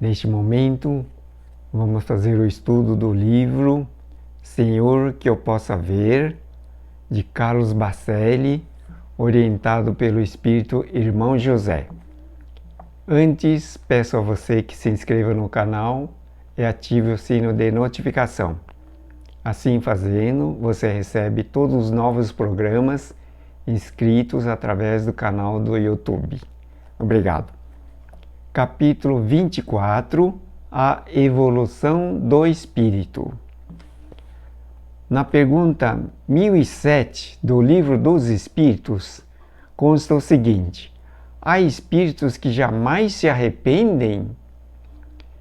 Neste momento, vamos fazer o estudo do livro Senhor, que eu possa ver, de Carlos Bacelli, orientado pelo Espírito Irmão José. Antes, peço a você que se inscreva no canal e ative o sino de notificação. Assim fazendo, você recebe todos os novos programas inscritos através do canal do YouTube. Obrigado. Capítulo 24, a evolução do Espírito. Na pergunta 1007 do Livro dos Espíritos, consta o seguinte: há espíritos que jamais se arrependem?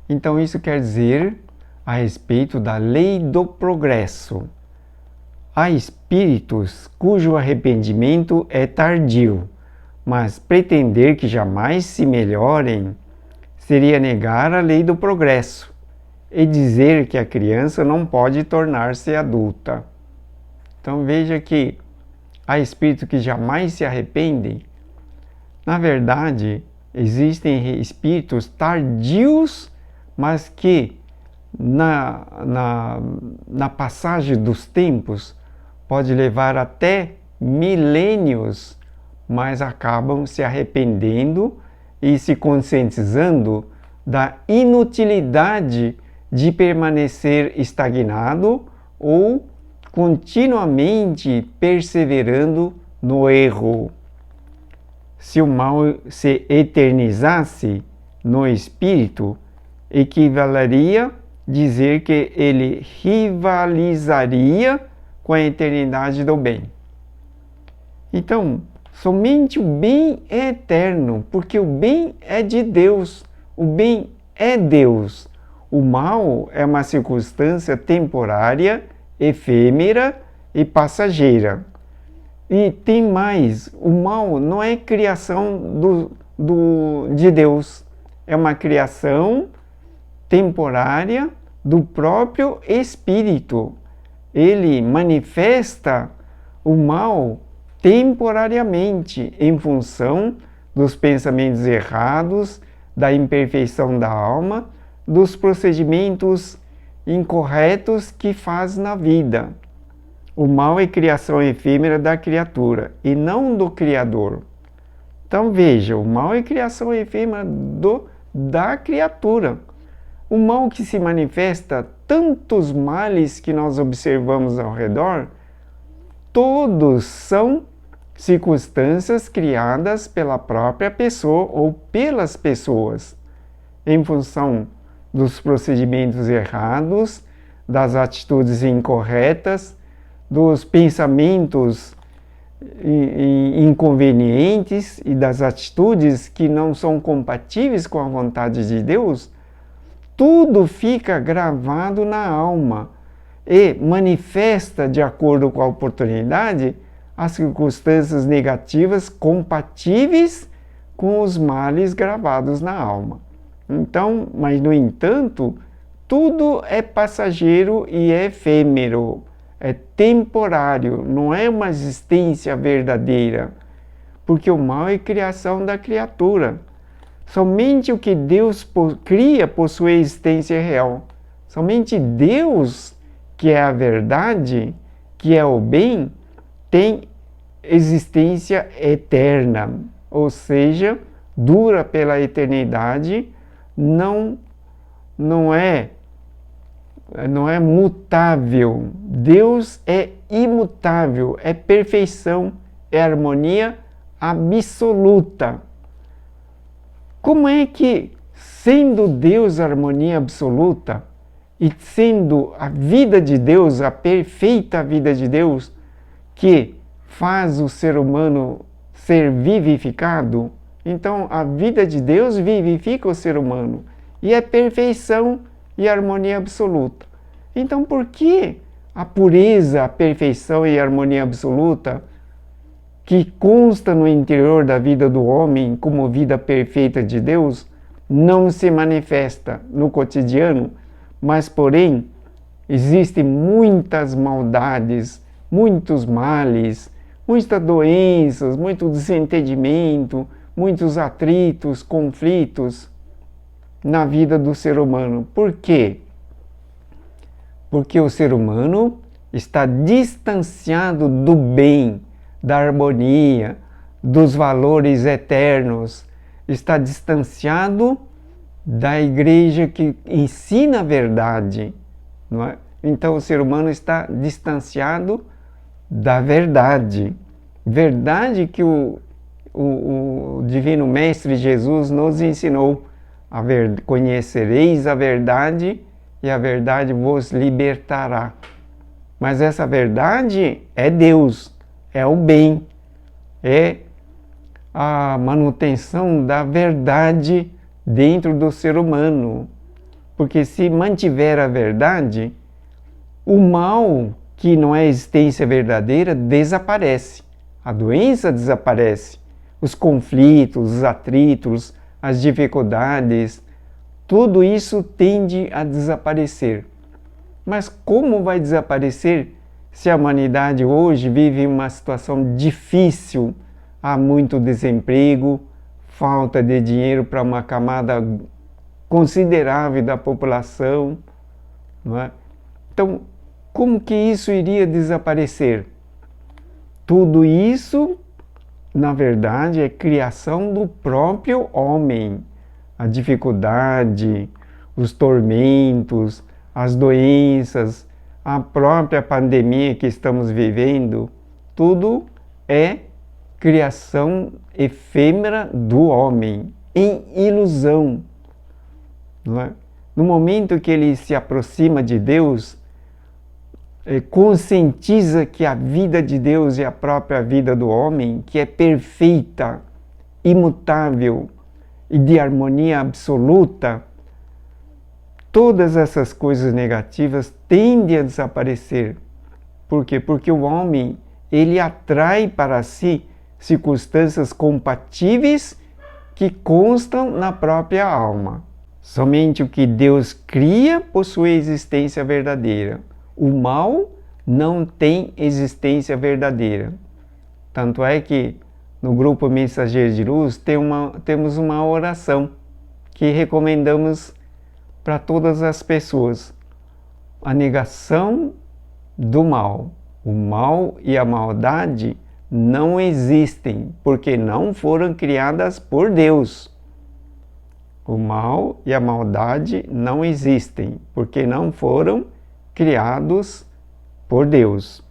Então isso quer dizer a respeito da lei do progresso. Há espíritos cujo arrependimento é tardio, mas pretender que jamais se melhorem seria negar a lei do progresso e dizer que a criança não pode tornar-se adulta. Então veja que há espíritos que jamais se arrependem. Na verdade, existem espíritos tardios, mas que na passagem dos tempos pode levar até milênios, mas acabam se arrependendo e se conscientizando da inutilidade de permanecer estagnado ou continuamente perseverando no erro. Se o mal se eternizasse no espírito, equivaleria dizer que ele rivalizaria com a eternidade do bem. Então, somente o bem é eterno, porque o bem é de Deus, o bem é Deus. O mal é uma circunstância temporária, efêmera e passageira. E tem mais, o mal não é criação de Deus, é uma criação temporária do próprio Espírito. Ele manifesta o mal temporariamente em função dos pensamentos errados, da imperfeição da alma, dos procedimentos incorretos que faz na vida. O mal é criação efêmera da criatura e não do Criador. Então veja, o mal é criação efêmera da criatura. O mal que se manifesta, tantos males que nós observamos ao redor, todos são circunstâncias criadas pela própria pessoa ou pelas pessoas, em função dos procedimentos errados, das atitudes incorretas, dos pensamentos inconvenientes e das atitudes que não são compatíveis com a vontade de Deus. Tudo fica gravado na alma e manifesta, de acordo com a oportunidade, as circunstâncias negativas compatíveis com os males gravados na alma. Então, mas no entanto, tudo é passageiro e é efêmero, é temporário, não é uma existência verdadeira, porque o mal é criação da criatura. Somente o que Deus cria possui existência real. Somente Deus, que é a verdade, que é o bem, tem existência eterna, ou seja, dura pela eternidade, não é mutável. Deus é imutável, é perfeição, é harmonia absoluta. Como é que, sendo Deus a harmonia absoluta, e sendo a vida de Deus, a perfeita vida de Deus, que faz o ser humano ser vivificado, então a vida de Deus vivifica o ser humano, e é perfeição e harmonia absoluta. Então por que a pureza, a perfeição e a harmonia absoluta, que consta no interior da vida do homem como vida perfeita de Deus, não se manifesta no cotidiano, mas porém existem muitas maldades, muitos males, muitas doenças, muito desentendimento, muitos atritos, conflitos. na vida do ser humano. Por quê? Porque o ser humano está distanciado do bem, da harmonia, dos valores eternos, está distanciado da igreja que ensina a verdade, não é? Então o ser humano está distanciado da verdade. Verdade que o Divino Mestre Jesus nos ensinou. Conhecereis a verdade e a verdade vos libertará. Mas essa verdade é Deus, é o bem, é a manutenção da verdade dentro do ser humano. Porque se mantiver a verdade, o mal, que não é existência verdadeira, desaparece. A doença desaparece. Os conflitos, os atritos, as dificuldades, tudo isso tende a desaparecer. Mas como vai desaparecer se a humanidade hoje vive uma situação difícil? Há muito desemprego, falta de dinheiro para uma camada considerável da população, não é? Então, como que isso iria desaparecer? Tudo isso, na verdade, é criação do próprio homem. A dificuldade, os tormentos, as doenças, a própria pandemia que estamos vivendo, tudo é criação efêmera do homem, em ilusão. Não é? No momento que ele se aproxima de Deus, conscientiza que a vida de Deus é a própria vida do homem, que é perfeita, imutável e de harmonia absoluta, todas essas coisas negativas tendem a desaparecer. Por quê? Porque o homem, ele atrai para si circunstâncias compatíveis que constam na própria alma. Somente o que Deus cria possui existência verdadeira. O mal não tem existência verdadeira. Tanto é que no grupo Mensageiros de Luz temos uma oração que recomendamos para todas as pessoas. A negação do mal. O mal e a maldade não existem, porque não foram criadas por Deus. O mal e a maldade não existem, porque não foram criados por Deus.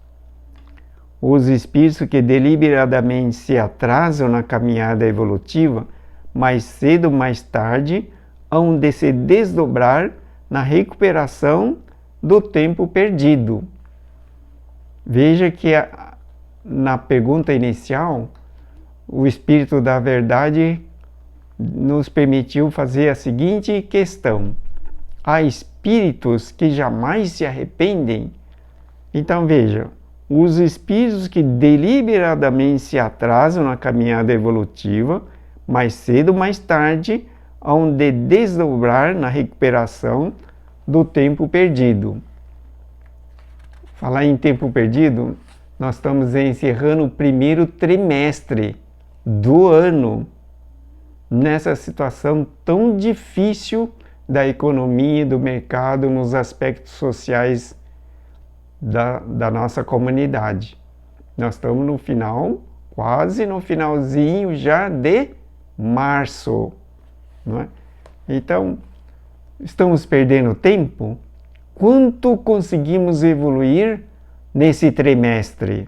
Os espíritos que deliberadamente se atrasam na caminhada evolutiva, mais cedo ou mais tarde, hão de se desdobrar na recuperação do tempo perdido. Veja que na pergunta inicial, o Espírito da Verdade nos permitiu fazer a seguinte questão: há espíritos que jamais se arrependem? Então veja, os espíritos que deliberadamente se atrasam na caminhada evolutiva, mais cedo ou mais tarde, hão de desdobrar na recuperação do tempo perdido. Falar em tempo perdido, nós estamos encerrando o primeiro trimestre do ano, nessa situação tão difícil da economia, do mercado, nos aspectos sociais da nossa comunidade. Nós estamos no final, quase no finalzinho já de março, não é? Então, estamos perdendo tempo? Quanto conseguimos evoluir nesse trimestre?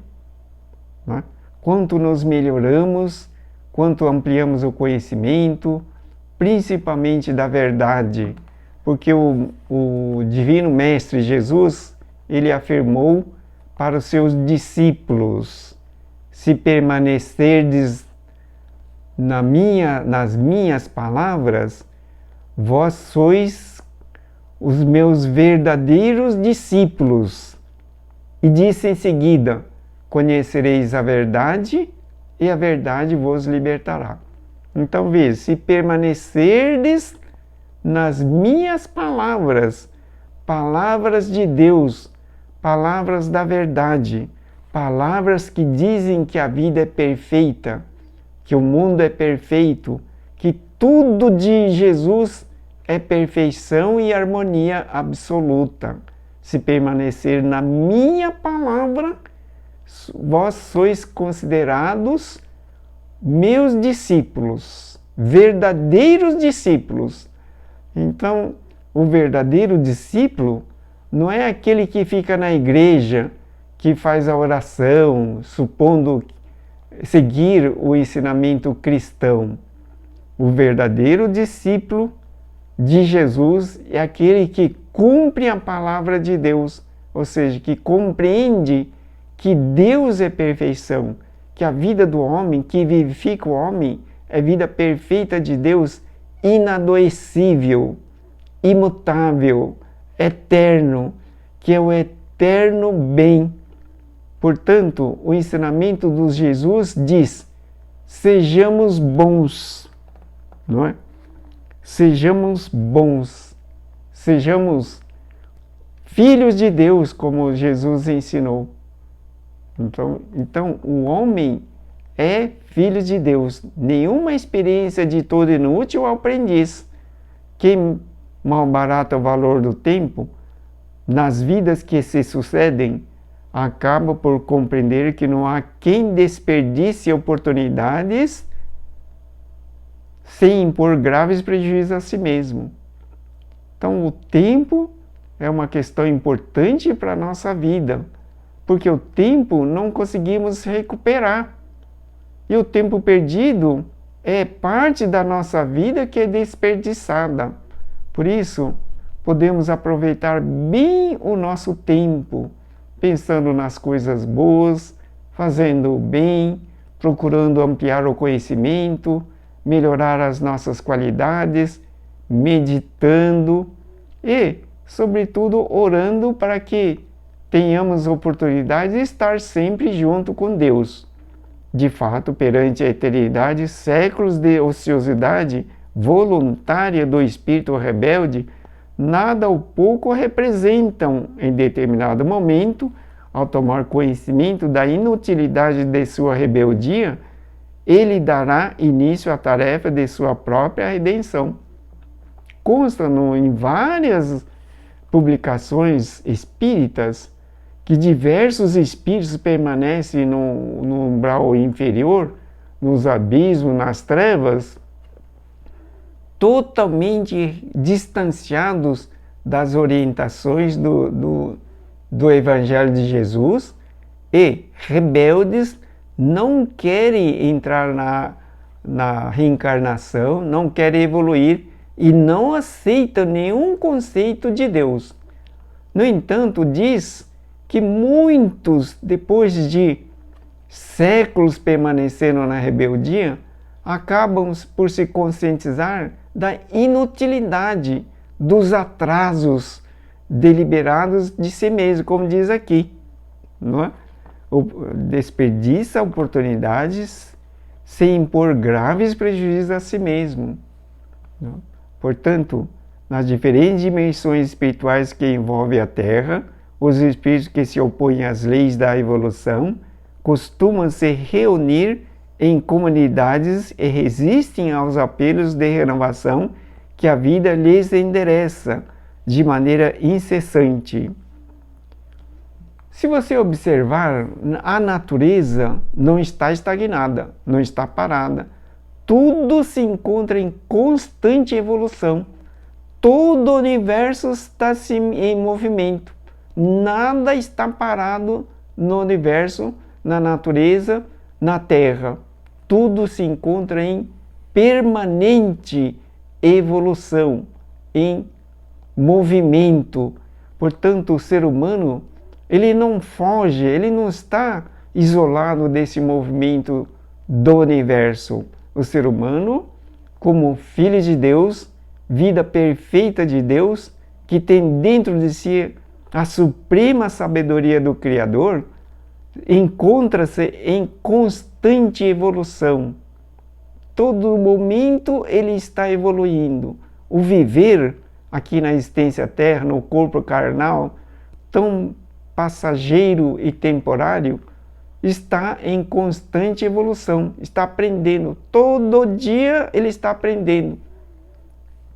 Não é? Quanto nos melhoramos? Quanto ampliamos o conhecimento, principalmente da verdade? Porque o Divino Mestre Jesus, ele afirmou para os seus discípulos: se permanecerdes nas minhas palavras, vós sois os meus verdadeiros discípulos. E disse em seguida: conhecereis a verdade e a verdade vos libertará. Então veja, se permanecerdes nas minhas palavras, palavras de Deus, palavras da verdade, palavras que dizem que a vida é perfeita, que o mundo é perfeito, que tudo de Jesus é perfeição e harmonia absoluta. Se permanecer na minha palavra, vós sois considerados meus discípulos, verdadeiros discípulos. Então, o verdadeiro discípulo não é aquele que fica na igreja, que faz a oração, supondo seguir o ensinamento cristão. O verdadeiro discípulo de Jesus é aquele que cumpre a palavra de Deus, ou seja, que compreende que Deus é perfeição, que a vida do homem, que vivifica o homem, é vida perfeita de Deus, inadoecível, imutável, eterno, que é o eterno bem. Portanto, o ensinamento de Jesus diz: sejamos bons, não é? Sejamos bons, sejamos filhos de Deus, como Jesus ensinou. Então o homem é filho de Deus. Nenhuma experiência de todo inútil ao aprendiz. Quem malbarata o valor do tempo, nas vidas que se sucedem, acaba por compreender que não há quem desperdice oportunidades sem impor graves prejuízos a si mesmo. Então, o tempo é uma questão importante para a nossa vida, porque o tempo não conseguimos recuperar. E o tempo perdido é parte da nossa vida que é desperdiçada. Por isso, podemos aproveitar bem o nosso tempo, pensando nas coisas boas, fazendo o bem, procurando ampliar o conhecimento, melhorar as nossas qualidades, meditando e, sobretudo, orando para que tenhamos oportunidade de estar sempre junto com Deus. De fato, perante a eternidade, séculos de ociosidade voluntária do espírito rebelde, nada ou pouco representam em determinado momento, ao tomar conhecimento da inutilidade de sua rebeldia, ele dará início à tarefa de sua própria redenção. Consta em várias publicações espíritas que diversos espíritos permanecem no umbral inferior, nos abismos, nas trevas, totalmente distanciados das orientações do Evangelho de Jesus e rebeldes, não querem entrar na reencarnação, não querem evoluir e não aceitam nenhum conceito de Deus. No entanto, diz que muitos, depois de séculos permanecendo na rebeldia, acabam por se conscientizar da inutilidade dos atrasos deliberados de si mesmo, como diz aqui, não é? Desperdiça oportunidades sem impor graves prejuízos a si mesmo. Não é? Portanto, nas diferentes dimensões espirituais que envolvem a Terra, os espíritos que se opõem às leis da evolução costumam se reunir em comunidades e resistem aos apelos de renovação que a vida lhes endereça de maneira incessante. Se você observar, a natureza não está estagnada, não está parada. Tudo se encontra em constante evolução. Todo o universo está em movimento. Nada está parado no universo, na natureza, na Terra. Tudo se encontra em permanente evolução, em movimento. Portanto, o ser humano, ele não foge, ele não está isolado desse movimento do universo. O ser humano, como filho de Deus, vida perfeita de Deus, que tem dentro de si a suprema sabedoria do Criador, encontra-se em constante evolução. Todo momento ele está evoluindo. O viver aqui na existência terra, no corpo carnal, tão passageiro e temporário, está em constante evolução, está aprendendo. Todo dia ele está aprendendo.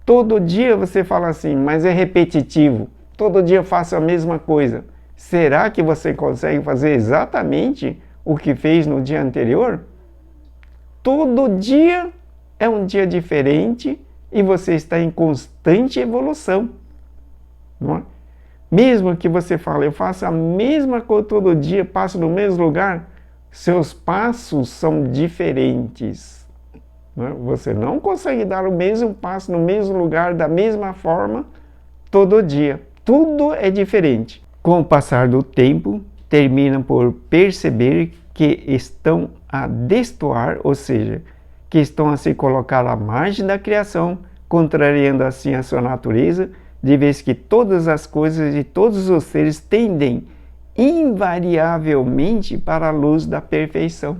Todo dia você fala assim, mas é repetitivo. Todo dia eu faço a mesma coisa. Será que você consegue fazer exatamente o que fez no dia anterior? Todo dia é um dia diferente e você está em constante evolução. Não é? Mesmo que você fale, eu faço a mesma coisa todo dia, passo no mesmo lugar, seus passos são diferentes. Não é? Você não consegue dar o mesmo passo no mesmo lugar, da mesma forma, todo dia. Tudo é diferente. Com o passar do tempo, terminam por perceber que estão a destoar, ou seja, que estão a se colocar à margem da criação, contrariando assim a sua natureza, de vez que todas as coisas e todos os seres tendem invariavelmente para a luz da perfeição.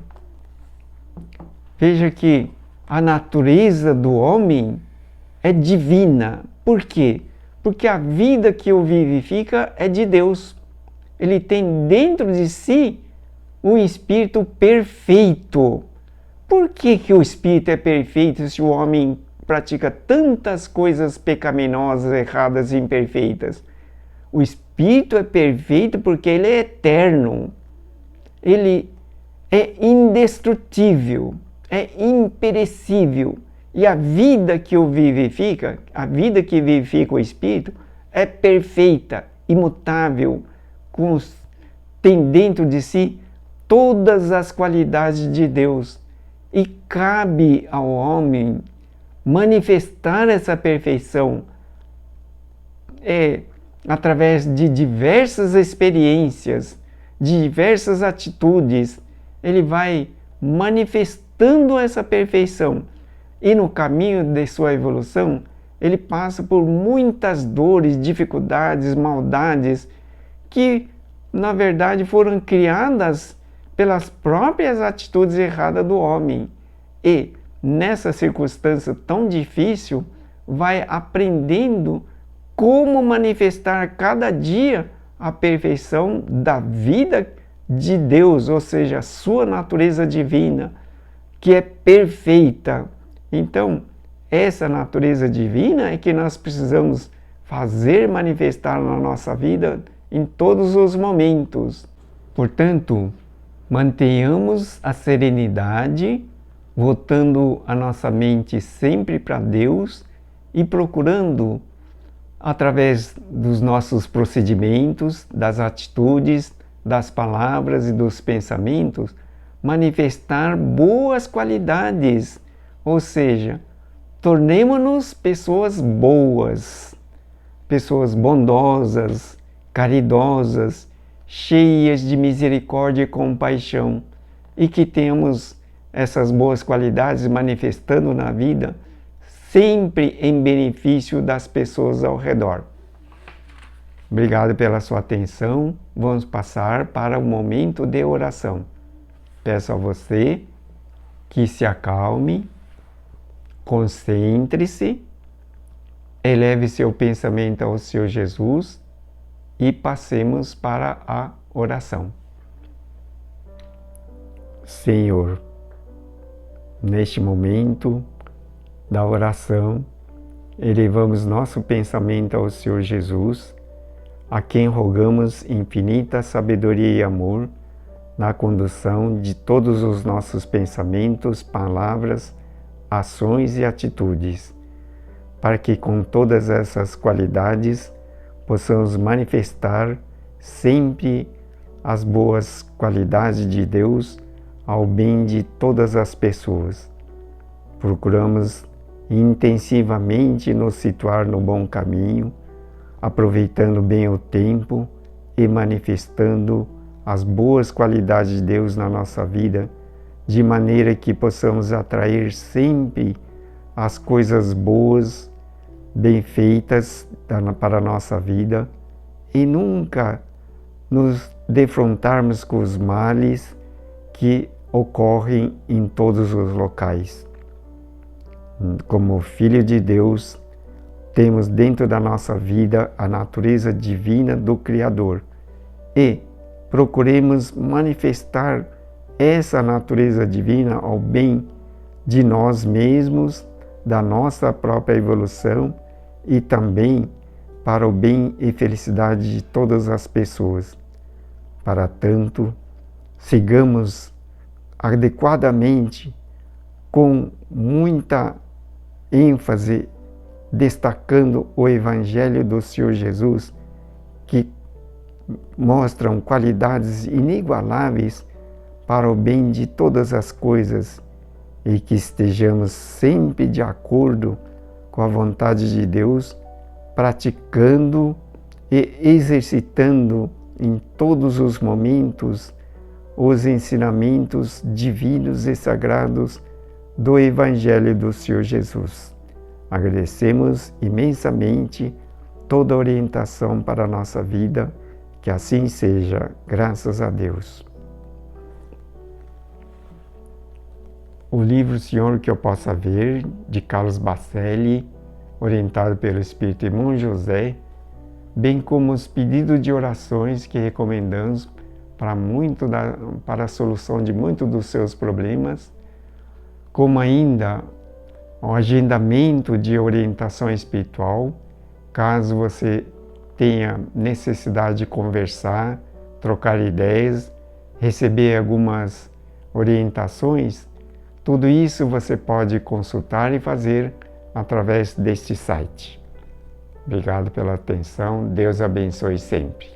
Veja que a natureza do homem é divina. Por quê? Porque a vida que o vivifica é de Deus. Ele tem dentro de si um espírito perfeito. Por que o espírito é perfeito se o homem pratica tantas coisas pecaminosas, erradas e imperfeitas? O espírito é perfeito porque ele é eterno. Ele é indestrutível, é imperecível. E a vida que o vivifica, a vida que vivifica o espírito, é perfeita, imutável, tem dentro de si todas as qualidades de Deus. E cabe ao homem manifestar essa perfeição através de diversas experiências, de diversas atitudes. Ele vai manifestando essa perfeição. E no caminho de sua evolução, ele passa por muitas dores, dificuldades, maldades, que na verdade foram criadas pelas próprias atitudes erradas do homem. E nessa circunstância tão difícil, vai aprendendo como manifestar cada dia a perfeição da vida de Deus, ou seja, a sua natureza divina, que é perfeita. Então, essa natureza divina é que nós precisamos fazer manifestar na nossa vida em todos os momentos. Portanto, mantenhamos a serenidade, voltando a nossa mente sempre para Deus e procurando, através dos nossos procedimentos, das atitudes, das palavras e dos pensamentos, manifestar boas qualidades. Ou seja, tornemo-nos pessoas boas, pessoas bondosas, caridosas, cheias de misericórdia e compaixão, e que tenhamos essas boas qualidades manifestando na vida, sempre em benefício das pessoas ao redor. Obrigado pela sua atenção. Vamos passar para o momento de oração. Peço a você que se acalme, concentre-se, eleve seu pensamento ao Senhor Jesus e passemos para a oração. Senhor, neste momento da oração, elevamos nosso pensamento ao Senhor Jesus, a quem rogamos infinita sabedoria e amor na condução de todos os nossos pensamentos, palavras, ações e atitudes, para que com todas essas qualidades possamos manifestar sempre as boas qualidades de Deus ao bem de todas as pessoas. Procuramos intensivamente nos situar no bom caminho, aproveitando bem o tempo e manifestando as boas qualidades de Deus na nossa vida, de maneira que possamos atrair sempre as coisas boas, bem feitas para a nossa vida e nunca nos defrontarmos com os males que ocorrem em todos os locais. Como filho de Deus, temos dentro da nossa vida a natureza divina do Criador e procuremos manifestar essa natureza divina ao bem de nós mesmos, da nossa própria evolução e também para o bem e felicidade de todas as pessoas. Para tanto, sigamos adequadamente, com muita ênfase, destacando o Evangelho do Senhor Jesus, que mostram qualidades inigualáveis para o bem de todas as coisas, e que estejamos sempre de acordo com a vontade de Deus, praticando e exercitando em todos os momentos os ensinamentos divinos e sagrados do Evangelho do Senhor Jesus. Agradecemos imensamente toda a orientação para a nossa vida, que assim seja, graças a Deus. O livro Senhor que eu possa ver, de Carlos Bacelli, orientado pelo Espírito Irmão José, bem como os pedidos de orações que recomendamos para a solução de muitos dos seus problemas, como ainda o agendamento de orientação espiritual, caso você tenha necessidade de conversar, trocar ideias, receber algumas orientações, tudo isso você pode consultar e fazer através deste site. Obrigado pela atenção, Deus abençoe sempre.